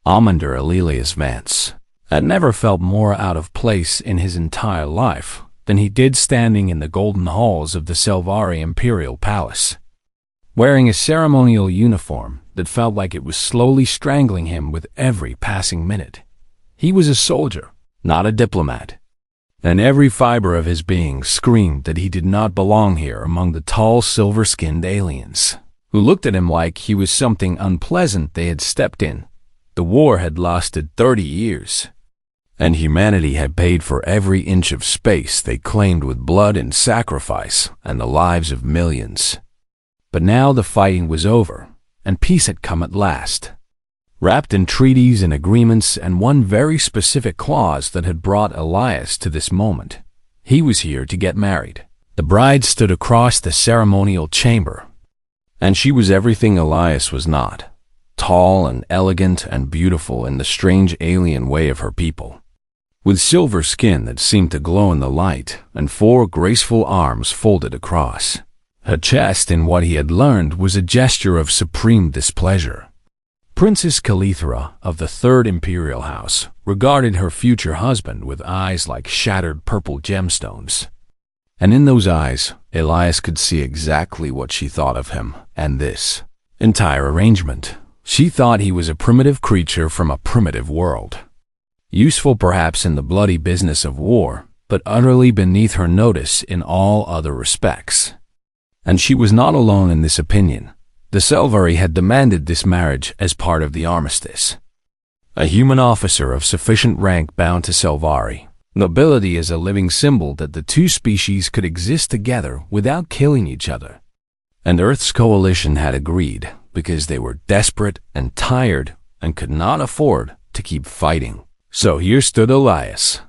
Amander Alelius Vance had never felt more out of place in his entire life than he did standing in the golden halls of the Selvari Imperial Palace, wearing a ceremonial uniform that felt like it was slowly strangling him with every passing minute. He was a soldier, not a diplomat, and every fiber of his being screamed that he did not belong here among the tall, silver-skinned aliens, who looked at him like he was something unpleasant they had stepped in. The war had lasted 30 years, and humanity had paid for every inch of space they claimed with blood and sacrifice and the lives of millions. But now the fighting was over, and peace had come at last, wrapped in treaties and agreements and one very specific clause that had brought Elias to this moment. He was here to get married. The bride stood across the ceremonial chamber, and she was everything Elias was not, tall and elegant and beautiful in the strange alien way of her people, with silver skin that seemed to glow in the light and 4 graceful arms folded across. Her chest, in what he had learned, was a gesture of supreme displeasure. Princess Calithra of the Third Imperial House regarded her future husband with eyes like shattered purple gemstones. And in those eyes, Elias could see exactly what she thought of him and this entire arrangement. She thought he was a primitive creature from a primitive world, useful perhaps in the bloody business of war, but utterly beneath her notice in all other respects. And she was not alone in this opinion. The Selvari had demanded this marriage as part of the armistice. A human officer of sufficient rank bound to Selvari. Nobility is a living symbol that the two species could exist together without killing each other. And Earth's coalition had agreed because they were desperate and tired and could not afford to keep fighting. So here stood Elias,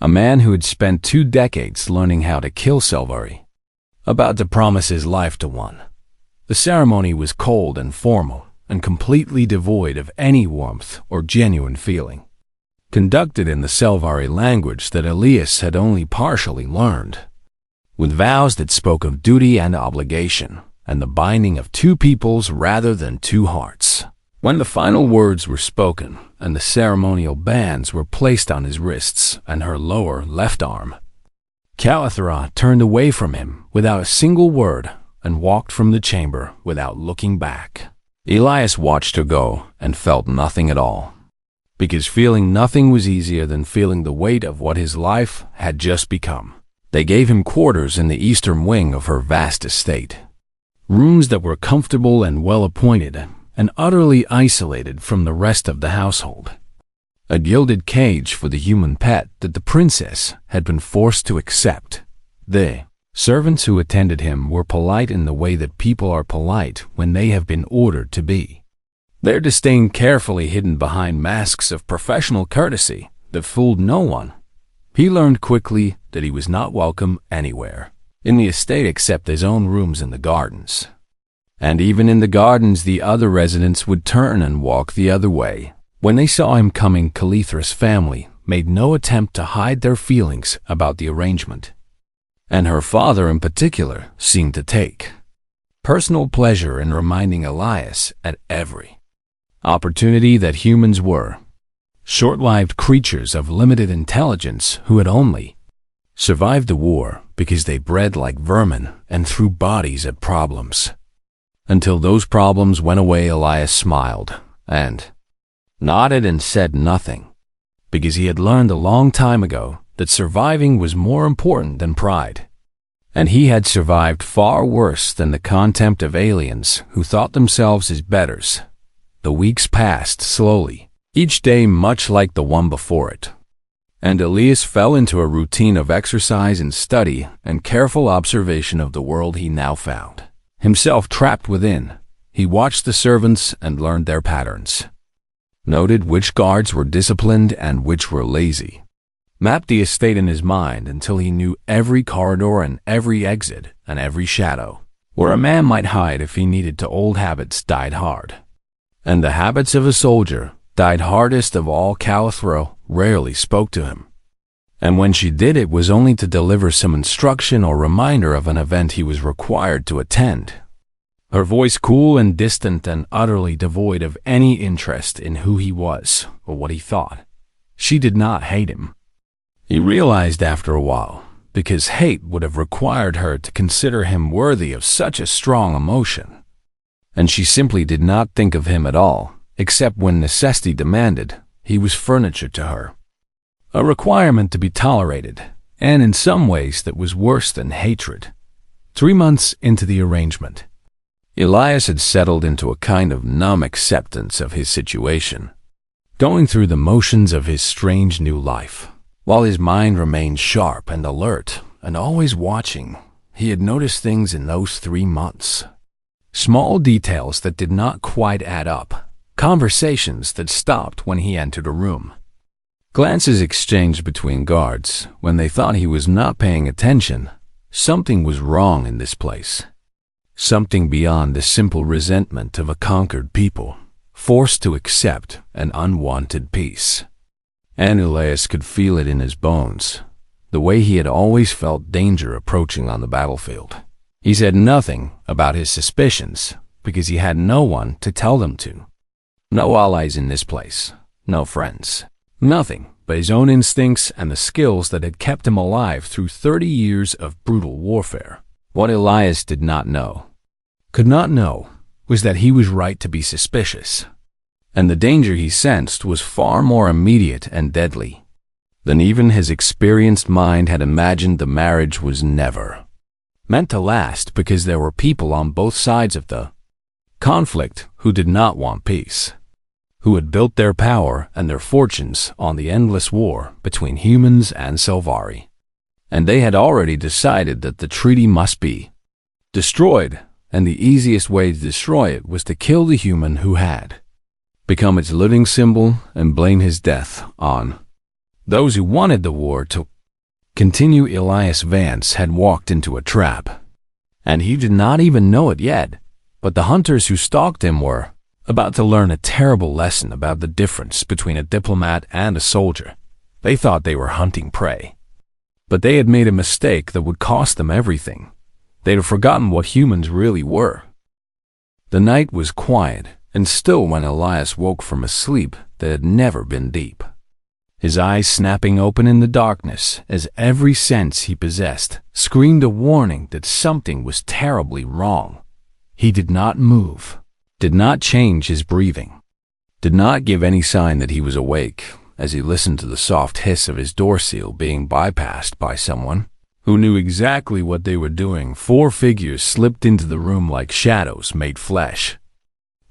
a man who had spent 2 decades learning how to kill Selvari, about to promise his life to one. The ceremony was cold and formal and completely devoid of any warmth or genuine feeling, conducted in the Selvari language that Elias had only partially learned, with vows that spoke of duty and obligation and the binding of 2 peoples rather than 2 hearts. When the final words were spoken and the ceremonial bands were placed on his wrists and her lower left arm, Calithra turned away from him without a single word and walked from the chamber without looking back. Elias watched her go and felt nothing at all, because feeling nothing was easier than feeling the weight of what his life had just become. They gave him quarters in the eastern wing of her vast estate, rooms that were comfortable and well-appointed and utterly isolated from the rest of the household. A gilded cage for the human pet that the princess had been forced to accept. The servants who attended him were polite in the way that people are polite when they have been ordered to be, their disdain carefully hidden behind masks of professional courtesy that fooled no one. He learned quickly that he was not welcome anywhere in the estate except his own rooms in the gardens. And even in the gardens, the other residents would turn and walk the other way. When they saw him coming, Calithra's family made no attempt to hide their feelings about the arrangement, and her father in particular seemed to take personal pleasure in reminding Elias at every opportunity that humans were short-lived creatures of limited intelligence who had only survived the war because they bred like vermin and threw bodies at problems. Until those problems went away, Elias smiled and nodded and said nothing, because he had learned a long time ago that surviving was more important than pride. And he had survived far worse than the contempt of aliens who thought themselves his betters. The weeks passed slowly, each day much like the one before it, and Elias fell into a routine of exercise and study and careful observation of the world he now found himself trapped within. He watched the servants and learned their patterns, noted which guards were disciplined and which were lazy, mapped the estate in his mind until he knew every corridor and every exit and every shadow where a man might hide if he needed to. Old habits died hard, and the habits of a soldier died hardest of all. Calithra rarely spoke to him, and when she did, it was only to deliver some instruction or reminder of an event he was required to attend. her voice cool and distant and utterly devoid of any interest in who he was or what he thought. She did not hate him. He realized after a while, because hate would have required her to consider him worthy of such a strong emotion. And she simply did not think of him at all, except when necessity demanded. He was furniture to her. A requirement to be tolerated, and in some ways that was worse than hatred. 3 months into the arrangement, Elias had settled into a kind of numb acceptance of his situation, going through the motions of his strange new life. While his mind remained sharp and alert and always watching, he had noticed things in those 3 months. Small details that did not quite add up, conversations that stopped when he entered a room, glances exchanged between guards when they thought he was not paying attention. Something was wrong in this place. Something beyond the simple resentment of a conquered people, forced to accept an unwanted peace. And Elias could feel it in his bones, the way he had always felt danger approaching on the battlefield. He said nothing about his suspicions because he had no one to tell them to. No allies in this place, no friends, nothing but his own instincts and the skills that had kept him alive through 30 years of brutal warfare. What Elias did not know, could not know, was that he was right to be suspicious. And the danger he sensed was far more immediate and deadly than even his experienced mind had imagined. The marriage was never meant to last because there were people on both sides of the conflict who did not want peace, who had built their power and their fortunes on the endless war between humans and Selvari. And they had already decided that the treaty must be destroyed, and the easiest way to destroy it was to kill the human who had become its living symbol and blame his death on those who wanted the war to continue. Elias Vance had walked into a trap, and he did not even know it yet, but the hunters who stalked him were about to learn a terrible lesson about the difference between a diplomat and a soldier. They thought they were hunting prey, but they had made a mistake that would cost them everything. They'd have forgotten what humans really were. The night was quiet and still when Elias woke from a sleep that had never been deep, his eyes snapping open in the darkness as every sense he possessed screamed a warning that something was terribly wrong. He did not move, did not change his breathing, did not give any sign that he was awake as he listened to the soft hiss of his door seal being bypassed by someone who knew exactly what they were doing. 4 figures slipped into the room like shadows made flesh,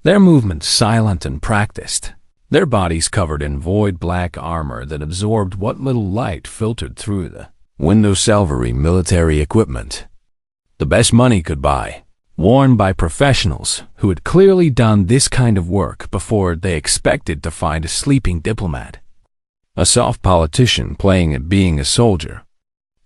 their movements silent and practiced, their bodies covered in void black armor that absorbed what little light filtered through the window. Selvari military equipment, the best money could buy, worn by professionals who had clearly done this kind of work before. They expected to find a sleeping diplomat, a soft politician playing at being a soldier,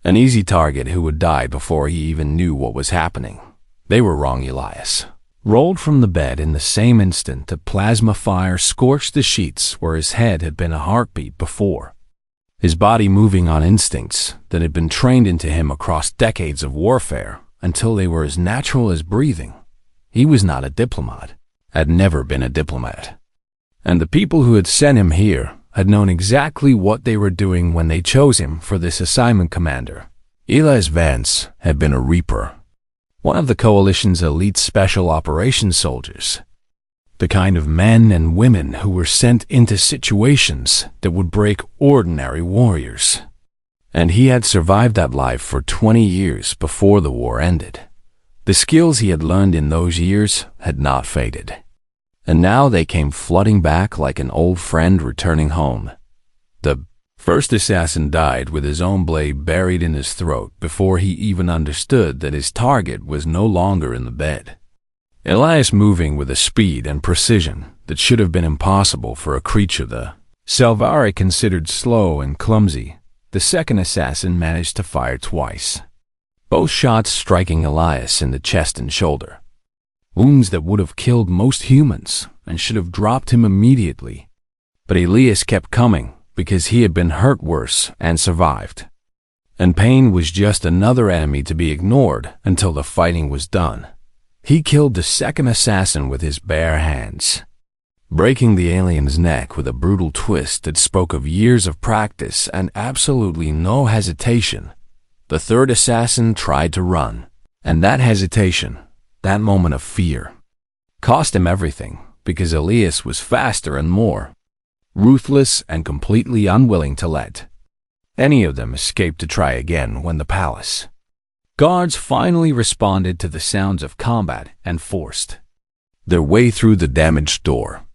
an easy target who would die before he even knew what was happening. They were wrong. Elias rolled from the bed in the same instant that plasma fire scorched the sheets where his head had been a heartbeat before, his body moving on instincts that had been trained into him across decades of warfare until they were as natural as breathing. He was not a diplomat, had never been a diplomat. And the people who had sent him here had known exactly what they were doing when they chose him for this assignment. Commander Elias Vance had been a Reaper, one of the Coalition's elite special operations soldiers, the kind of men and women who were sent into situations that would break ordinary warriors. And he had survived that life for 20 years before the war ended. The skills he had learned in those years had not faded, and now they came flooding back like an old friend returning home. The first assassin died with his own blade buried in his throat before he even understood that his target was no longer in the bed. Elias, moving with a speed and precision that should have been impossible for a creature the Selvari considered slow and clumsy, the second assassin managed to fire twice, both shots striking Elias in the chest and shoulder, wounds that would have killed most humans and should have dropped him immediately. But Elias kept coming because he had been hurt worse and survived. And pain was just another enemy to be ignored until the fighting was done. He killed the second assassin with his bare hands, breaking the alien's neck with a brutal twist that spoke of years of practice and absolutely no hesitation. The third assassin tried to run, and that hesitation, that moment of fear, cost him everything, because Elias was faster and more ruthless and completely unwilling to let any of them escape to try again when the palace guards finally responded to the sounds of combat and forced their way through the damaged door.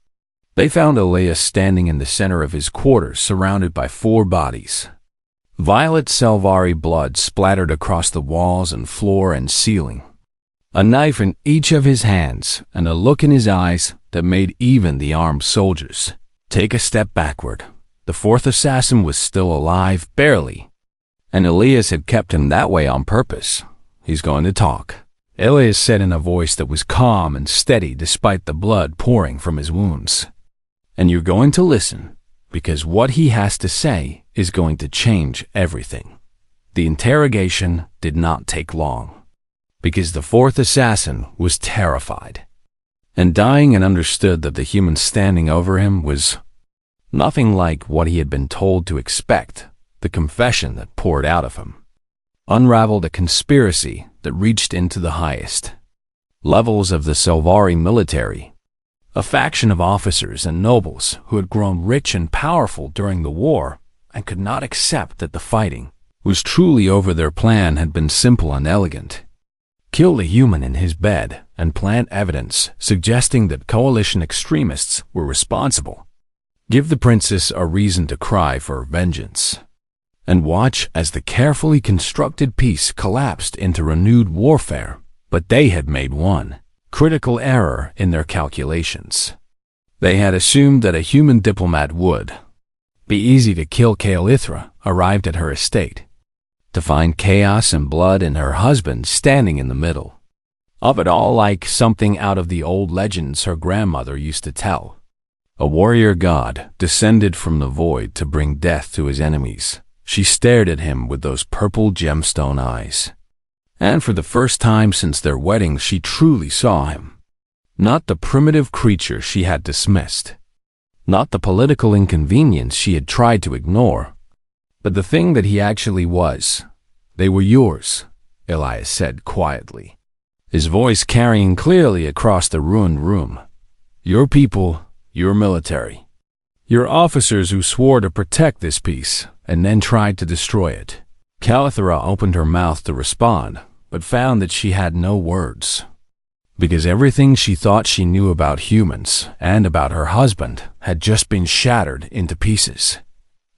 They found Elias standing in the center of his quarters, surrounded by 4 bodies. Violet Selvari blood splattered across the walls and floor and ceiling. A knife in each of his hands and a look in his eyes that made even the armed soldiers take a step backward. The fourth assassin was still alive, barely, and Elias had kept him that way on purpose. "He's going to talk," Elias said in a voice that was calm and steady despite the blood pouring from his wounds. "And you're going to listen, because what he has to say is going to change everything." The interrogation did not take long, because the fourth assassin was terrified and dying, and understood that the human standing over him was nothing like what he had been told to expect. The confession that poured out of him unraveled a conspiracy that reached into the highest levels of the Selvari military, a faction of officers and nobles who had grown rich and powerful during the war and could not accept that the fighting was truly over. Their plan had been simple and elegant: kill the human in his bed and plant evidence suggesting that coalition extremists were responsible. Give the princess a reason to cry for vengeance, and watch as the carefully constructed peace collapsed into renewed warfare. But they had made one critical error in their calculations. They had assumed that a human diplomat would be easy to kill. Kaelithra arrived at her estate to find chaos and blood and her husband standing in the middle of it all, like something out of the old legends her grandmother used to tell. A warrior god descended from the void to bring death to his enemies. She stared at him with those purple gemstone eyes, and for the first time since their wedding she truly saw him. Not the primitive creature she had dismissed, not the political inconvenience she had tried to ignore, but the thing that he actually was. "They were yours," Elias said quietly, his voice carrying clearly across the ruined room. "Your people, your military, your officers who swore to protect this peace and then tried to destroy it." Kaelithra opened her mouth to respond, but found that she had no words, because everything she thought she knew about humans and about her husband had just been shattered into pieces.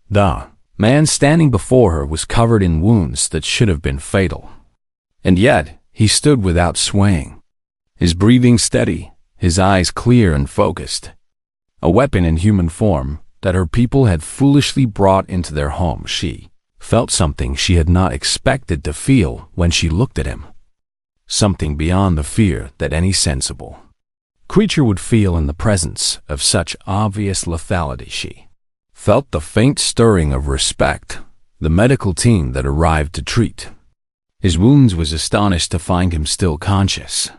The man standing before her was covered in wounds that should have been fatal, and yet he stood without swaying, his breathing steady, his eyes clear and focused. A weapon in human form that her people had foolishly brought into their home. She felt something she had not expected to feel when she looked at him, something beyond the fear that any sensible creature would feel in the presence of such obvious lethality. She felt the faint stirring of respect. The medical team that arrived to treat his wounds was astonished to find him still conscious,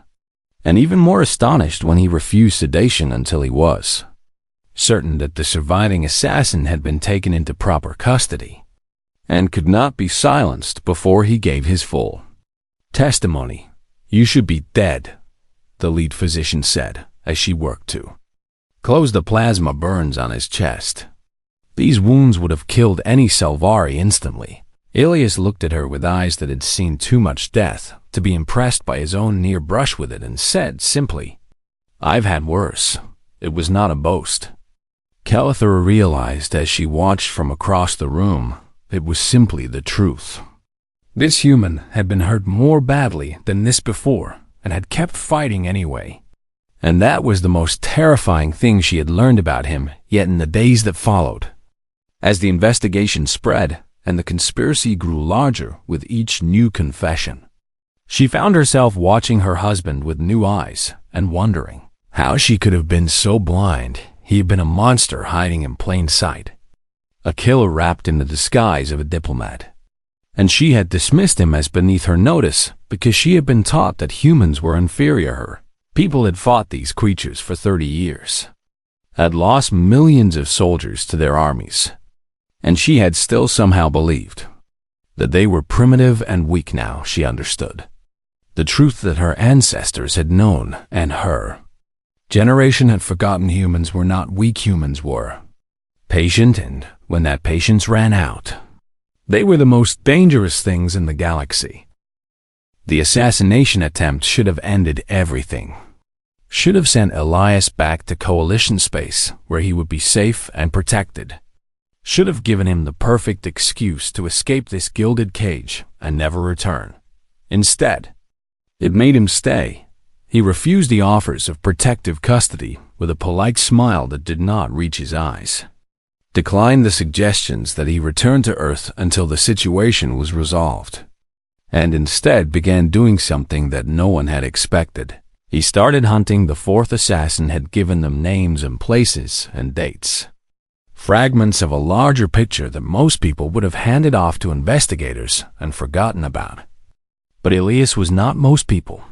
and even more astonished when he refused sedation until he was certain that the surviving assassin had been taken into proper custody and could not be silenced before he gave his full testimony. "You should be dead," the lead physician said as she worked to close the plasma burns on his chest. These wounds would have killed any Selvari instantly. Elias looked at her with eyes that had seen too much death to be impressed by his own near brush with it, and said simply, "I've had worse." It was not a boast. Kaelithra realized as she watched from across the room, it was simply the truth. This human had been hurt more badly than this before and had kept fighting anyway. And that was the most terrifying thing she had learned about him yet in the days that followed. As the investigation spread and the conspiracy grew larger with each new confession, she found herself watching her husband with new eyes and wondering how she could have been so blind. He had been a monster hiding in plain sight, a killer wrapped in the disguise of a diplomat. And she had dismissed him as beneath her notice because she had been taught that humans were inferior to her. People had fought these creatures for 30 years, had lost millions of soldiers to their armies, and she had still somehow believed that they were primitive and weak. Now she understood the truth that her ancestors had known, and her generation had forgotten humans were not weak. Humans were patient, and when that patience ran out, they were the most dangerous things in the galaxy. The assassination attempt should have ended everything. Should have sent Elias back to Coalition space, where he would be safe and protected. Should have given him the perfect excuse to escape this gilded cage and never return. Instead, it made him stay. He refused the offers of protective custody with a polite smile that did not reach his eyes. Declined the suggestions that he return to Earth until the situation was resolved. And instead began doing something that no one had expected. He started hunting the fourth assassin, had given them names and places and dates. Fragments of a larger picture that most people would have handed off to investigators and forgotten about. But Elias was not most people,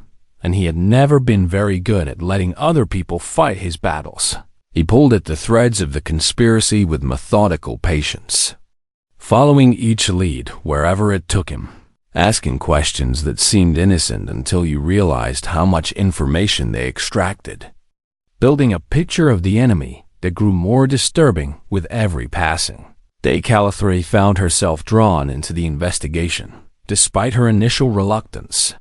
and he had never been very good at letting other people fight his battles. He pulled at the threads of the conspiracy with methodical patience, following each lead wherever it took him, asking questions that seemed innocent until you realized how much information they extracted, building a picture of the enemy that grew more disturbing with every passing day. Calithri found herself drawn into the investigation, despite her initial reluctance.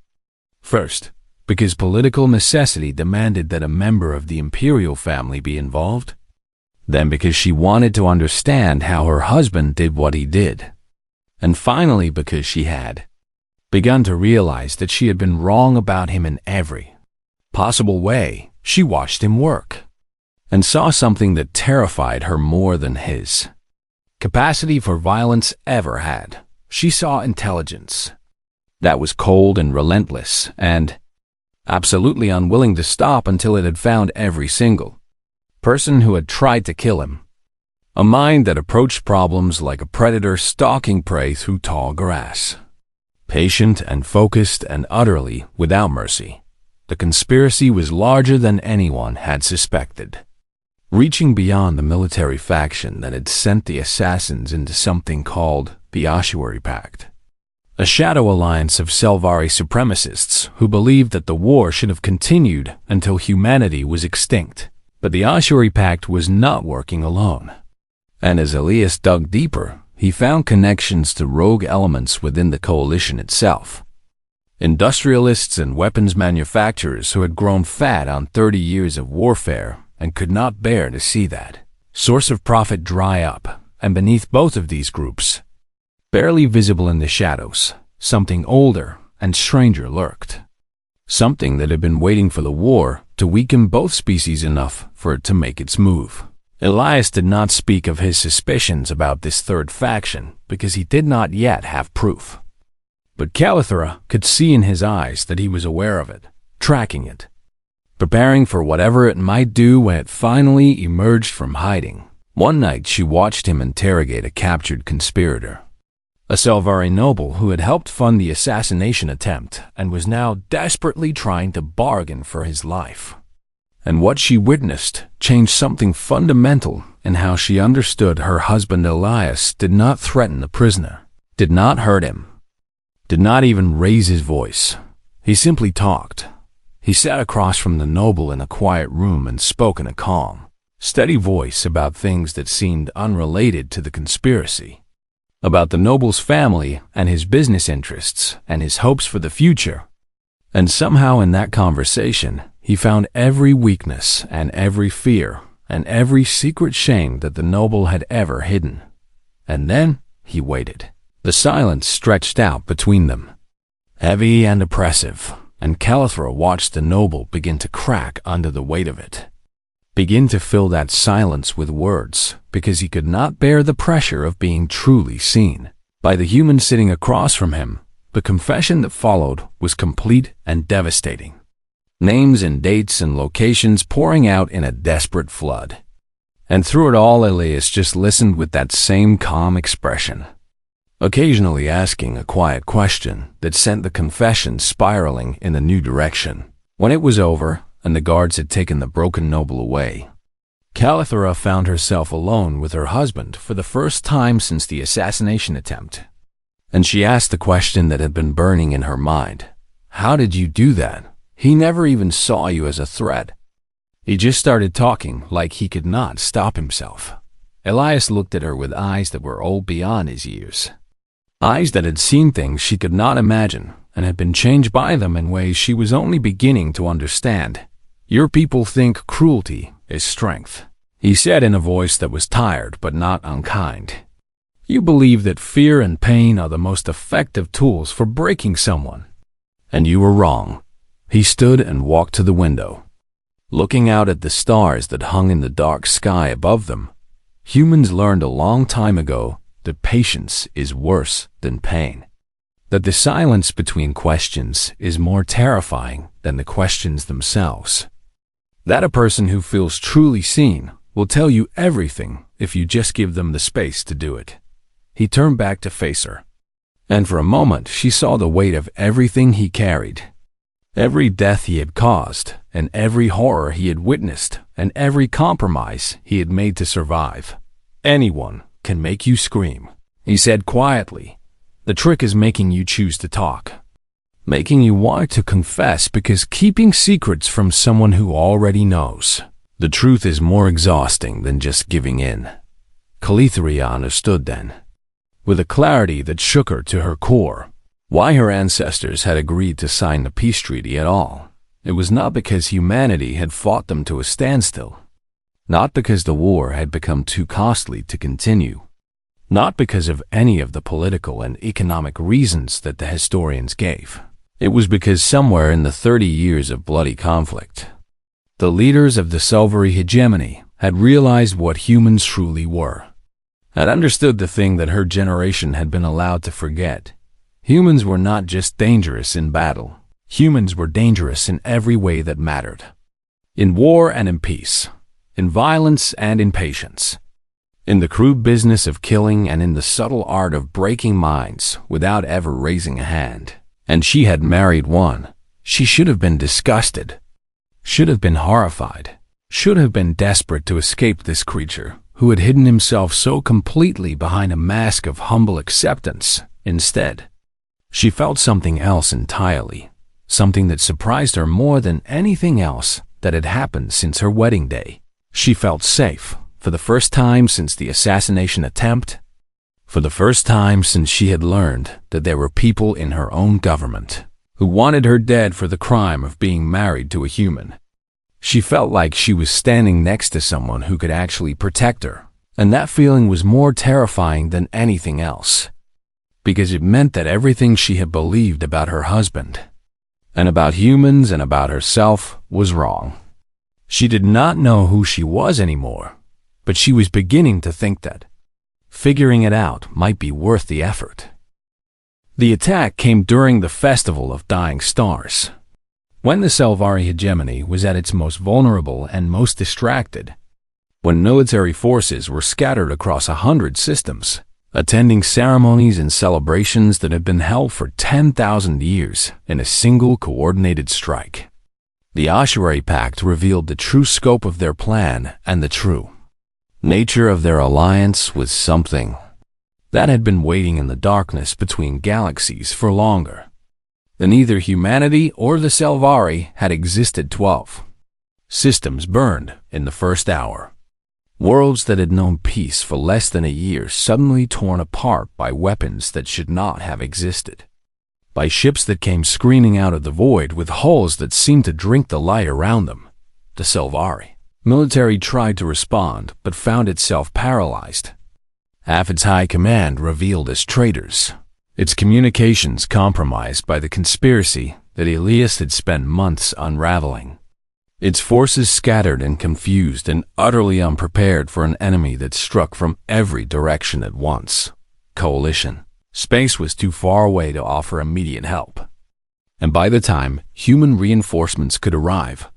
First, because political necessity demanded that a member of the imperial family be involved. Then because she wanted to understand how her husband did what he did. And finally because she had begun to realize that she had been wrong about him in every possible way. She watched him work and saw something that terrified her more than his capacity for violence ever had. She saw intelligence that was cold and relentless and absolutely unwilling to stop until it had found every single person who had tried to kill him. A mind that approached problems like a predator stalking prey through tall grass. Patient and focused and utterly without mercy. The conspiracy was larger than anyone had suspected, reaching beyond the military faction that had sent the assassins into something called the Ossuary Pact, a shadow alliance of Selvari supremacists who believed that the war should have continued until humanity was extinct. But the Ossuary Pact was not working alone. And as Elias dug deeper, he found connections to rogue elements within the coalition itself. Industrialists and weapons manufacturers who had grown fat on 30 years of warfare and could not bear to see that source of profit dry up. And beneath both of these groups, barely visible in the shadows, something older and stranger lurked. Something that had been waiting for the war to weaken both species enough for it to make its move. Elias did not speak of his suspicions about this third faction because he did not yet have proof. But Calithra could see in his eyes that he was aware of it, tracking it, preparing for whatever it might do when it finally emerged from hiding. One night she watched him interrogate a captured conspirator, a Selvari noble who had helped fund the assassination attempt and was now desperately trying to bargain for his life. And what she witnessed changed something fundamental in how she understood her husband. Elias did not threaten the prisoner, did not hurt him, did not even raise his voice. He simply talked. He sat across from the noble in a quiet room and spoke in a calm, steady voice about things that seemed unrelated to the conspiracy, about the noble's family and his business interests and his hopes for the future. And somehow in that conversation, he found every weakness and every fear and every secret shame that the noble had ever hidden. And then he waited. The silence stretched out between them, heavy and oppressive, and Calithra watched the noble begin to crack under the weight of it, begin to fill that silence with words, because he could not bear the pressure of being truly seen by the human sitting across from him. The confession that followed was complete and devastating. Names and dates and locations pouring out in a desperate flood. And through it all, Elias just listened with that same calm expression. occasionally asking a quiet question that sent the confession spiraling in a new direction. When it was over, and the guards had taken the broken noble away, Calithera found herself alone with her husband for the first time since the assassination attempt. And she asked the question that had been burning in her mind. How did you do that? He never even saw you as a threat. He just started talking like he could not stop himself. Elias looked at her with eyes that were old beyond his years. Eyes that had seen things she could not imagine and had been changed by them in ways she was only beginning to understand. Your people think cruelty is strength, he said in a voice that was tired but not unkind. You believe that fear and pain are the most effective tools for breaking someone. And you were wrong. He stood and walked to the window, looking out at the stars that hung in the dark sky above them. Humans learned a long time ago that patience is worse than pain. That the silence between questions is more terrifying than the questions themselves. That a person who feels truly seen will tell you everything if you just give them the space to do it. He turned back to face her, and for a moment she saw the weight of everything he carried. Every death he had caused, and every horror he had witnessed, and every compromise he had made to survive. Anyone can make you scream, he said quietly. The trick is making you choose to talk. Making you want to confess, because keeping secrets from someone who already knows the truth is more exhausting than just giving in. Calithera understood then, with a clarity that shook her to her core, why her ancestors had agreed to sign the peace treaty at all. It was not because humanity had fought them to a standstill, not because the war had become too costly to continue, not because of any of the political and economic reasons that the historians gave. It was because somewhere in the 30 years of bloody conflict, the leaders of the Silvery hegemony had realized what humans truly were, had understood the thing that her generation had been allowed to forget. Humans were not just dangerous in battle. Humans were dangerous in every way that mattered. In war and in peace. In violence and in patience. In the crude business of killing and in the subtle art of breaking minds without ever raising a hand. And she had married one. She should have been disgusted. Should have been horrified. Should have been desperate to escape this creature who had hidden himself so completely behind a mask of humble acceptance. Instead, she felt something else entirely, something that surprised her more than anything else that had happened since her wedding day. She felt safe, for the first time since the assassination attempt, for the first time since she had learned that there were people in her own government who wanted her dead for the crime of being married to a human. She felt like she was standing next to someone who could actually protect her, and that feeling was more terrifying than anything else, because it meant that everything she had believed about her husband, and about humans and about herself, was wrong. She did not know who she was anymore, but she was beginning to think that figuring it out might be worth the effort. The attack came during the Festival of Dying Stars, when the Silvery hegemony was at its most vulnerable and most distracted, when military forces were scattered across 100 systems, attending ceremonies and celebrations that had been held for 10,000 years in a single coordinated strike. The Ossuary Pact revealed the true scope of their plan and the true nature of their alliance with something that had been waiting in the darkness between galaxies for longer than either humanity or the Silvery had existed. 12 systems burned in the first hour. Worlds that had known peace for less than a year suddenly torn apart by weapons that should not have existed, by ships that came screaming out of the void with hulls that seemed to drink the light around them. The Silvery military tried to respond but found itself paralyzed. Half its high command revealed as traitors, its communications compromised by the conspiracy that Elias had spent months unraveling. Its forces scattered and confused and utterly unprepared for an enemy that struck from every direction at once. Coalition. Space was too far away to offer immediate help. And by the time human reinforcements could arrive,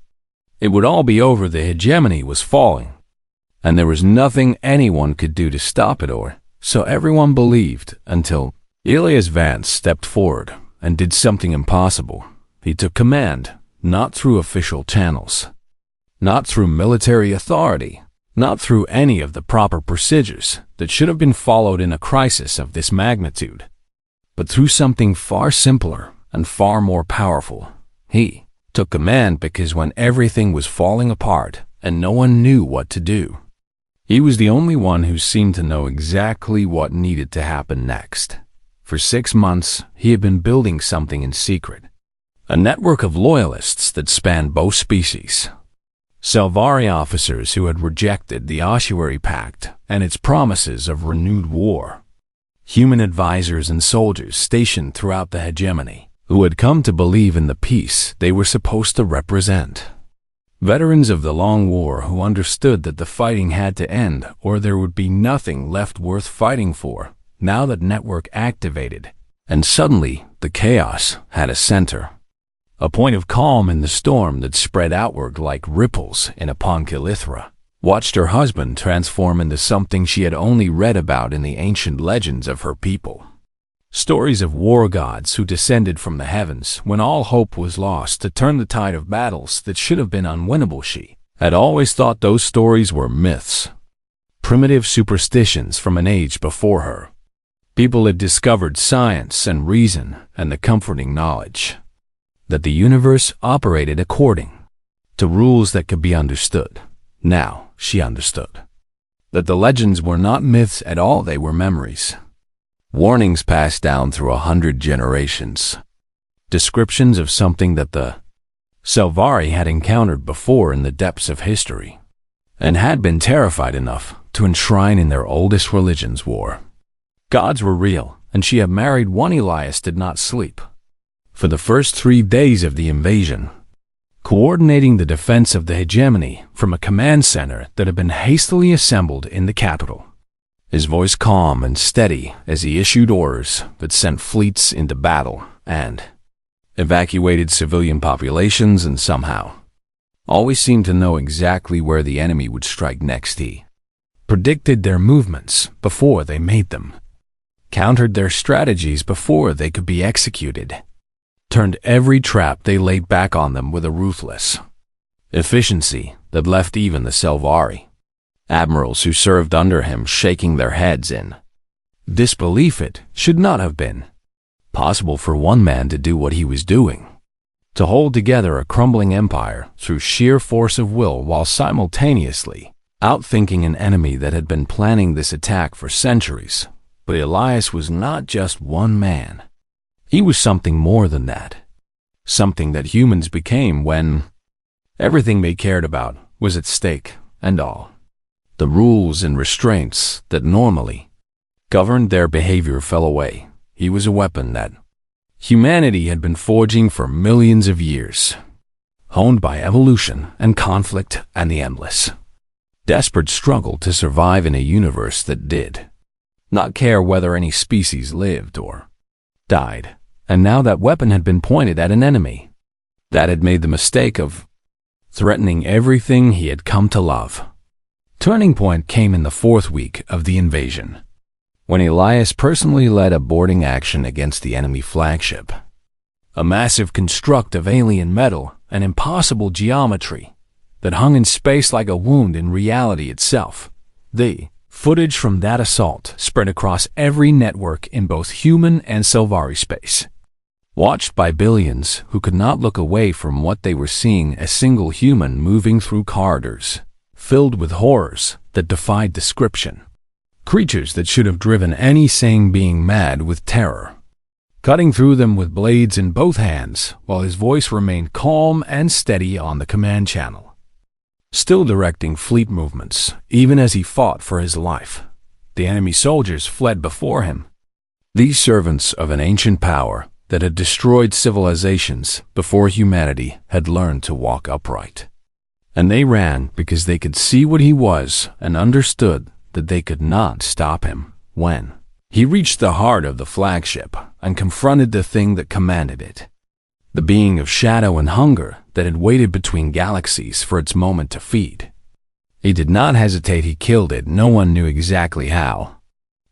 it would all be over. The hegemony was falling, and there was nothing anyone could do to stop it or So everyone believed until Elias Vance stepped forward and did something impossible. He took command, not through official channels, not through military authority, not through any of the proper procedures that should have been followed in a crisis of this magnitude, but through something far simpler and far more powerful. He took command because when everything was falling apart and no one knew what to do, he was the only one who seemed to know exactly what needed to happen next. For 6 months, he had been building something in secret, a network of loyalists that spanned both species. Selvari officers who had rejected the Ossuary Pact and its promises of renewed war. Human advisors and soldiers stationed throughout the hegemony who had come to believe in the peace they were supposed to represent. Veterans of the Long War who understood that the fighting had to end or there would be nothing left worth fighting for, now that network activated, and suddenly the chaos had a center. A point of calm in the storm that spread outward like ripples in a Ponchilithra, watched her husband transform into something she had only read about in the ancient legends of her people. Stories of war gods who descended from the heavens when all hope was lost to turn the tide of battles that should have been unwinnable. She had always thought those stories were myths, primitive superstitions from an age before her. People had discovered science and reason and the comforting knowledge that the universe operated according to rules that could be understood. Now she understood that the legends were not myths at all, they were memories. Warnings passed down through 100 generations. Descriptions of something that the Selvari had encountered before in the depths of history, and had been terrified enough to enshrine in their oldest religion's war. Gods were real, and she had married one. Elias did not sleep for the first 3 days of the invasion, coordinating the defense of the hegemony from a command center that had been hastily assembled in the capital. His voice calm and steady as he issued orders that sent fleets into battle and evacuated civilian populations, and somehow always seemed to know exactly where the enemy would strike next. He predicted their movements before they made them, countered their strategies before they could be executed, turned every trap they laid back on them with a ruthless efficiency that left even the Selvari admirals who served under him shaking their heads in disbelief. It should not have been possible for one man to do what he was doing, to hold together a crumbling empire through sheer force of will while simultaneously outthinking an enemy that had been planning this attack for centuries. But Elias was not just one man. He was something more than that, something that humans became when everything they cared about was at stake, and all the rules and restraints that normally governed their behavior fell away. He was a weapon that humanity had been forging for millions of years, honed by evolution and conflict and the endless, desperate struggle to survive in a universe that did not care whether any species lived or died. And now that weapon had been pointed at an enemy that had made the mistake of threatening everything he had come to love. Turning point came in the 4th week of the invasion, when Elias personally led a boarding action against the enemy flagship, a massive construct of alien metal and impossible geometry that hung in space like a wound in reality itself. The footage from that assault spread across every network in both human and Selvari space, watched by billions who could not look away from what they were seeing: a single human moving through corridors filled with horrors that defied description, creatures that should have driven any sane being mad with terror, cutting through them with blades in both hands while his voice remained calm and steady on the command channel, still directing fleet movements even as he fought for his life. The enemy soldiers fled before him, these servants of an ancient power that had destroyed civilizations before humanity had learned to walk upright. And they ran because they could see what he was and understood that they could not stop him. When he reached the heart of the flagship and confronted the thing that commanded it, the being of shadow and hunger that had waited between galaxies for its moment to feed, he did not hesitate. He killed it. No one knew exactly how.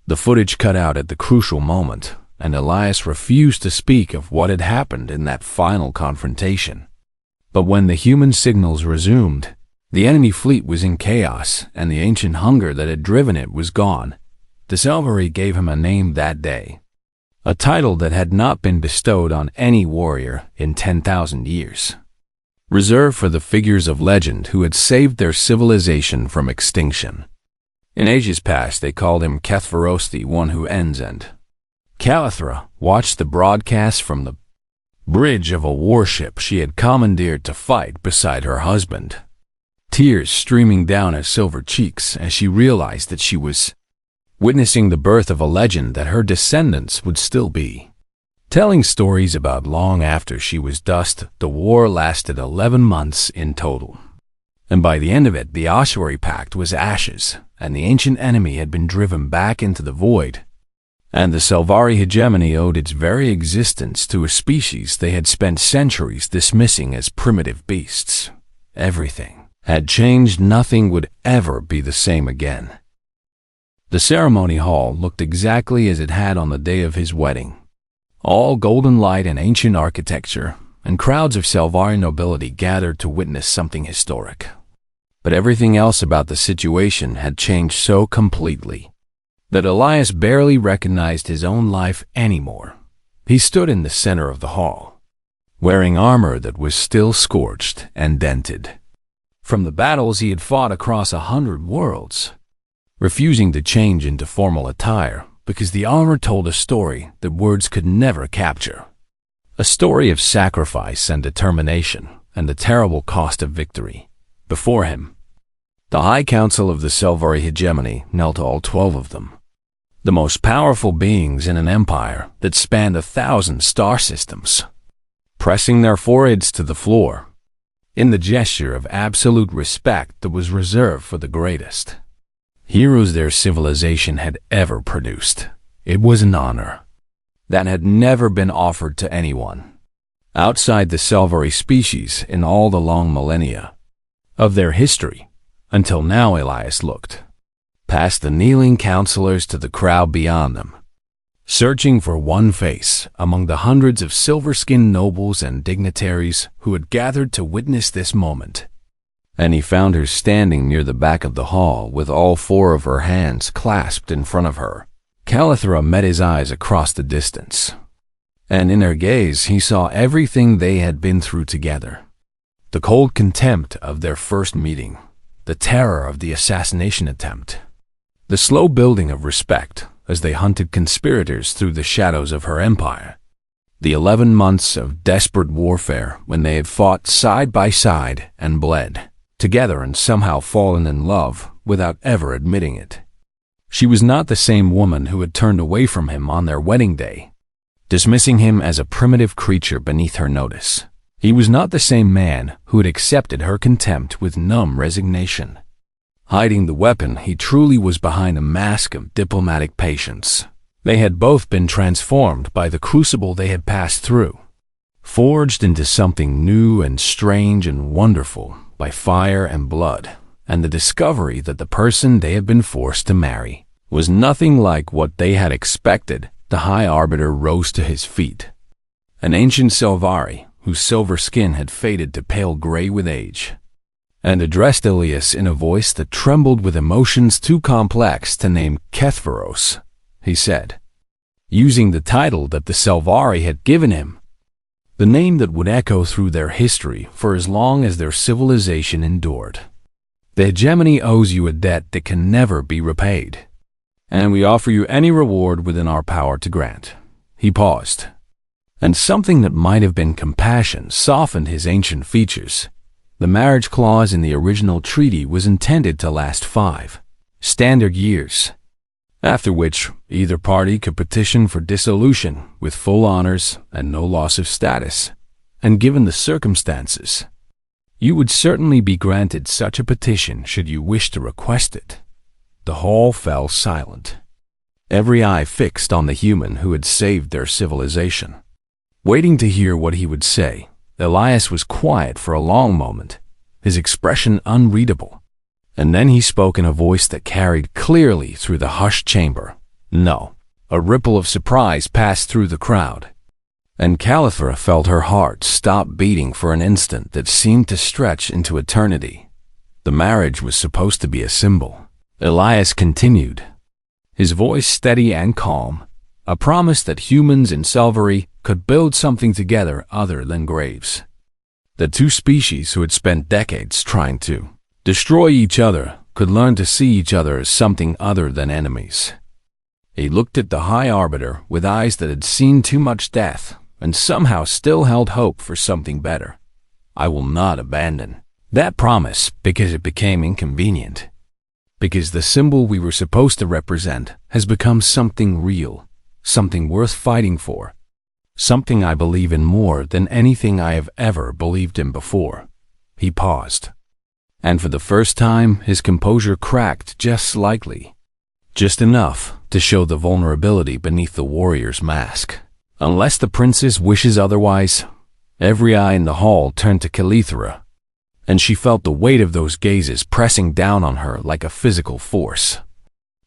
The footage cut out at the crucial moment, and Elias refused to speak of what had happened in that final confrontation. But when the human signals resumed, the enemy fleet was in chaos, and the ancient hunger that had driven it was gone. The Selvari gave him a name that day, a title that had not been bestowed on any warrior in 10,000 years, reserved for the figures of legend who had saved their civilization from extinction. In ages past, they called him Kethvaros, the one who ends, and Calithra watched the broadcast from the bridge of a warship she had commandeered to fight beside her husband, tears streaming down her silver cheeks as she realized that she was witnessing the birth of a legend that her descendants would still be telling stories about long after she was dust. The war lasted 11 months in total, and by the end of it, the Ossuary Pact was ashes, and the ancient enemy had been driven back into the void, and the Selvari hegemony owed its very existence to a species they had spent centuries dismissing as primitive beasts. Everything had changed. Nothing would ever be the same again. The ceremony hall looked exactly as it had on the day of his wedding. All golden light and ancient architecture, and crowds of Selvari nobility gathered to witness something historic. But everything else about the situation had changed so completely that Elias barely recognized his own life anymore. He stood in the center of the hall, wearing armor that was still scorched and dented from the battles he had fought across 100 worlds, refusing to change into formal attire because the armor told a story that words could never capture. A story of sacrifice and determination and the terrible cost of victory. Before him, the High Council of the Selvari hegemony knelt, all 12 of them, the most powerful beings in an empire that spanned 1,000 star systems, pressing their foreheads to the floor in the gesture of absolute respect that was reserved for the greatest heroes their civilization had ever produced. It was an honor that had never been offered to anyone outside the Selvari species in all the long millennia of their history. Until now, Elias looked past the kneeling counselors to the crowd beyond them, searching for one face among the hundreds of silver-skinned nobles and dignitaries who had gathered to witness this moment. And he found her standing near the back of the hall with all 4 of her hands clasped in front of her. Calithra met his eyes across the distance, and in her gaze he saw everything they had been through together. The cold contempt of their first meeting, the terror of the assassination attempt, the slow building of respect as they hunted conspirators through the shadows of her empire, the 11 months of desperate warfare when they had fought side by side and bled together and somehow fallen in love without ever admitting it. She was not the same woman who had turned away from him on their wedding day, dismissing him as a primitive creature beneath her notice. He was not the same man who had accepted her contempt with numb resignation. Hiding the weapon, he truly was behind a mask of diplomatic patience. They had both been transformed by the crucible they had passed through, forged into something new and strange and wonderful by fire and blood, and the discovery that the person they had been forced to marry was nothing like what they had expected. The High Arbiter rose to his feet, an ancient Selvari whose silver skin had faded to pale gray with age, and addressed Elias in a voice that trembled with emotions too complex to name. Kethvaros, he said, using the title that the Selvari had given him, the name that would echo through their history for as long as their civilization endured. The hegemony owes you a debt that can never be repaid, and we offer you any reward within our power to grant. He paused, and something that might have been compassion softened his ancient features. The marriage clause in the original treaty was intended to last 5 standard years, after which either party could petition for dissolution with full honors and no loss of status, and given the circumstances, you would certainly be granted such a petition should you wish to request it. The hall fell silent, every eye fixed on the human who had saved their civilization, waiting to hear what he would say. Elias was quiet for a long moment, his expression unreadable, and then he spoke in a voice that carried clearly through the hushed chamber. No. A ripple of surprise passed through the crowd, and Calithra felt her heart stop beating for an instant that seemed to stretch into eternity. The marriage was supposed to be a symbol. Elias continued, his voice steady and calm, a promise that humans in Selvarii could build something together other than graves. The two species who had spent decades trying to destroy each other could learn to see each other as something other than enemies. He looked at the High Arbiter with eyes that had seen too much death and somehow still held hope for something better. I will not abandon that promise because it became inconvenient. Because the symbol we were supposed to represent has become something real, something worth fighting for, something I believe in more than anything I have ever believed in before. He paused, and for the first time his composure cracked just slightly, just enough to show the vulnerability beneath the warrior's mask. Unless the princess wishes otherwise. Every eye in the hall turned to Calithra, and she felt the weight of those gazes pressing down on her like a physical force,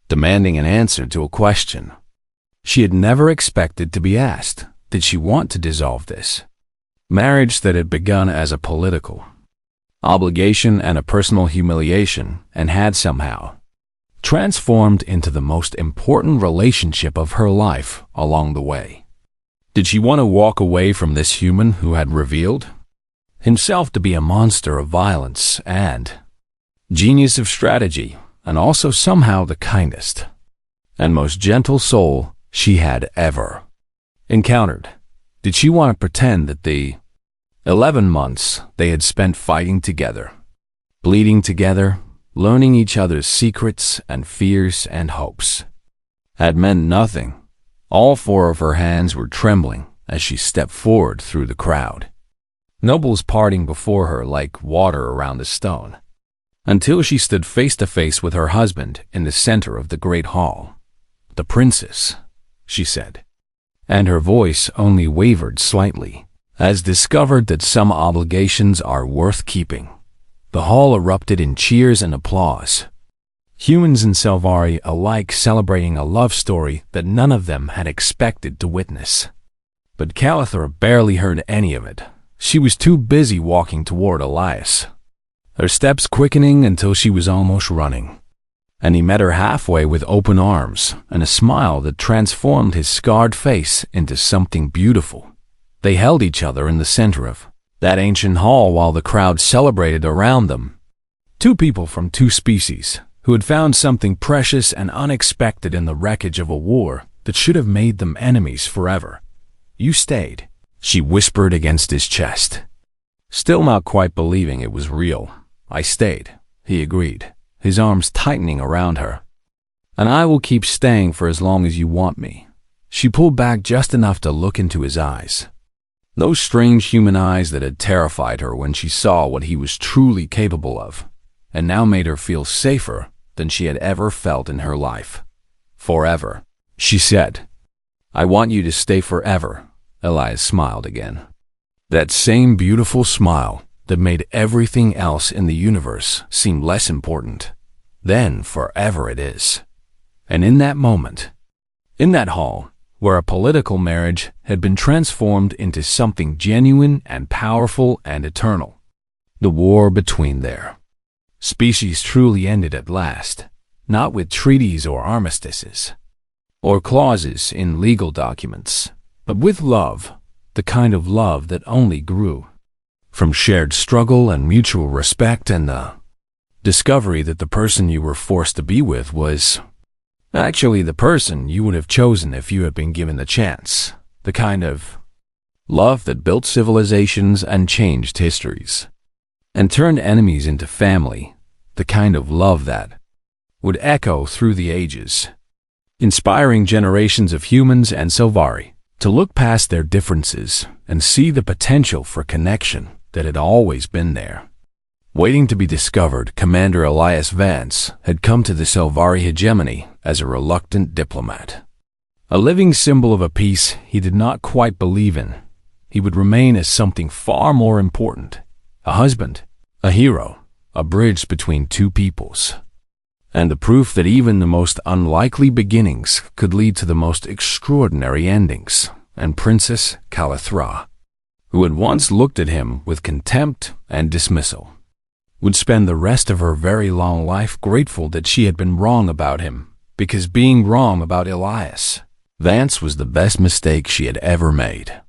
demanding an answer to a question she had never expected to be asked. Did she want to dissolve this marriage that had begun as a political obligation and a personal humiliation and had somehow transformed into the most important relationship of her life along the way? Did she want to walk away from this human who had revealed himself to be a monster of violence and genius of strategy, and also somehow the kindest and most gentle soul she had ever encountered? Did she want to pretend that the 11 months they had spent fighting together, bleeding together, learning each other's secrets and fears and hopes, had meant nothing? All four of her hands were trembling as she stepped forward through the crowd, nobles parting before her like water around a stone, until she stood face to face with her husband in the center of the great hall. "The princess," she said, and her voice only wavered slightly, as discovered that some obligations are worth keeping. The hall erupted in cheers and applause, humans and Selvarii alike celebrating a love story that none of them had expected to witness. But Calithra barely heard any of it. She was too busy walking toward Elias, her steps quickening until she was almost running. And he met her halfway with open arms and a smile that transformed his scarred face into something beautiful. They held each other in the center of that ancient hall while the crowd celebrated around them. Two people from two species who had found something precious and unexpected in the wreckage of a war that should have made them enemies forever. "You stayed," she whispered against his chest, still not quite believing it was real. "I stayed," he agreed, his arms tightening around her. "And I will keep staying for as long as you want me." She pulled back just enough to look into his eyes, those strange human eyes that had terrified her when she saw what he was truly capable of, and now made her feel safer than she had ever felt in her life. "Forever," she said. "I want you to stay forever." Elias smiled again, that same beautiful smile that made everything else in the universe seem less important. Then forever it is. And in that moment, in that hall, where a political marriage had been transformed into something genuine and powerful and eternal, the war between their species truly ended at last, not with treaties or armistices, or clauses in legal documents, but with love, the kind of love that only grew from shared struggle and mutual respect, and the discovery that the person you were forced to be with was actually the person you would have chosen if you had been given the chance. The kind of love that built civilizations and changed histories, and turned enemies into family. The kind of love that would echo through the ages, inspiring generations of humans and Selvarii to look past their differences and see the potential for connection that had always been there. Waiting to be discovered, Commander Elias Vance had come to the Selvarii hegemony as a reluctant diplomat, a living symbol of a peace he did not quite believe in. He would remain as something far more important, a husband, a hero, a bridge between two peoples. and the proof that even the most unlikely beginnings could lead to the most extraordinary endings. And Princess Calithra, who had once looked at him with contempt and dismissal, would spend the rest of her very long life grateful that she had been wrong about him, because being wrong about Elias Vance was the best mistake she had ever made.